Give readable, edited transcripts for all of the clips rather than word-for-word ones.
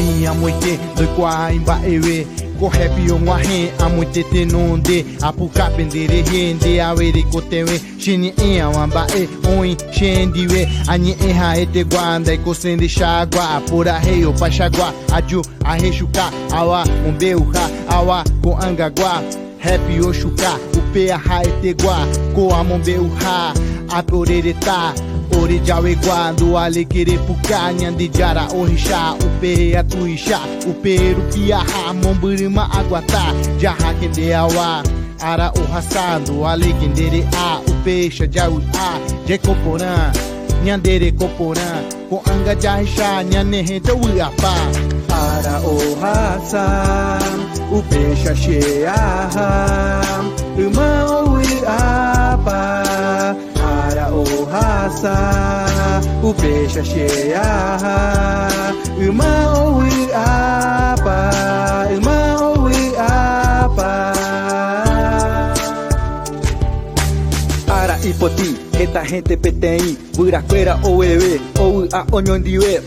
em amoite, do qua em baewe. Correpio uma ren, amoite tenonde, apuca pendere rende, awere cotewe, shini em ambae, oi, shendiwe, ani erra ete guanda, e cosende chagua, pura rei, o pachagua, aju, arrechuca, awa, umbeuha, awa, com angagua. Happy Oshuka, o Peaha Etegua, Coamombeuha, a Porereta, Orejaweguá, do Alequerepuca, Nhandijara, Orixá, o Peia Tuixá, o Peru Piaha, Momburima Aguatá, Jaha Kendeawa, Ara Orraçá, do Alequendere A, o Peixa Jauá, Jecoporã, Nhandere Coporã, com Anga Jaixá, Nhanerrenta Uiapá. Ara Orraçá, o peixe cheia, irmão Uiapá. Ara Orraçá, o peixe cheia, irmão Uiapá, irmão Uiapá. Ara Ipoti, reta rente petei, buraqueira oewe, ou a onhondiwe.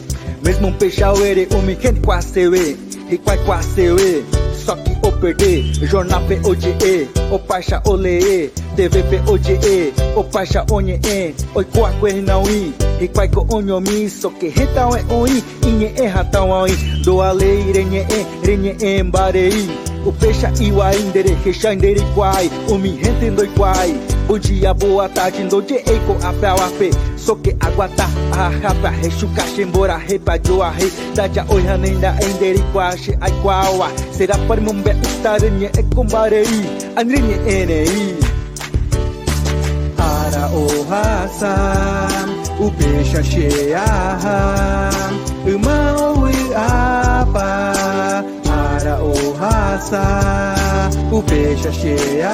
Mesmo um peixe auere, o me quente quasewe, e quasewe. Só que o perder, jornal PODE, o paixa olee, TV PODE, o paixa onye, oi quaque não i, e quaiko onyomi, só que reta é oi, inhe ratão oi, do alei, renhe embarei, o peixa iwaindere, rechaindere quai, o me rente doi quai, bom dia, boa tarde, doje eiko ape, só que aguata, a rapa, rechuca, chembora, repa, joa, re, daja oi hanenda, endere quache, ai quawa, será para mumbe, estarenhe, e combarei, anrinhe enei. Ara Orraçá, o peixe cheia, irmão Uiapá. Ara Orraçá, o peixe cheia,